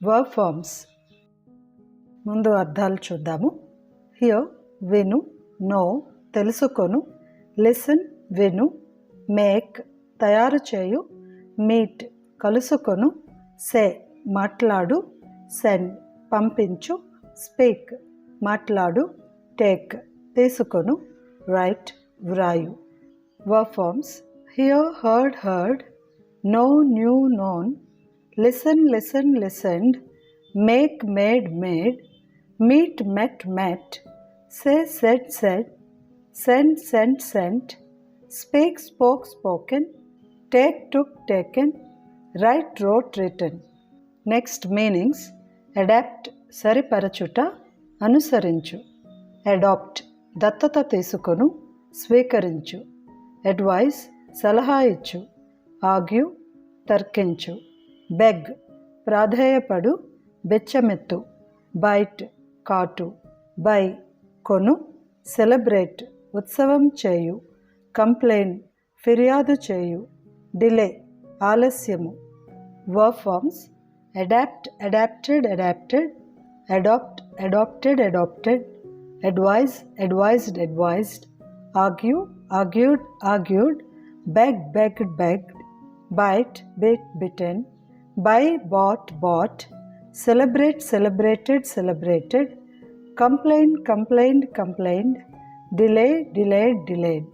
Verb forms. ముందు అర్థాలు చూద్దాము. హియర్ విను, నో తెలుసుకొను, లిసన్ విను, మేక్ తయారు చేయు, మీట్ కలుసుకొను, సే మాట్లాడు, సెండ్ పంపించు, స్పీక్ మాట్లాడు, టేక్ తీసుకొను, రైట్ వ్రాయు. Verb forms. Hear heard heard, know knew known, listen listened listened, make made made, meet met met, say said said, send sent sent, speak spoke spoken, take took taken, write wrote written. Next meanings. Adapt సరిపరచుట, అనుసరించు. Adapt దత్తత తీసుకొను, స్వీకరించు. Advice సలహా ఇచ్చు. Argue తర్కించు. Beg ప్రాధేయపడు, బెచ్చమెత్తు. బైట్ కాటు. బై కొను. సెలబ్రేట్ ఉత్సవం చేయు. కంప్లైన్ ఫిర్యాదు చేయు. డిలే ఆలస్యము. Verb forms. Adapt adapted adapted, adapt adapted adapted, advise advised advised, argue argued argued, beg begged begged, bite bit bitten, buy bought bought, celebrate celebrated celebrated, complain complained complained, delay delayed delayed.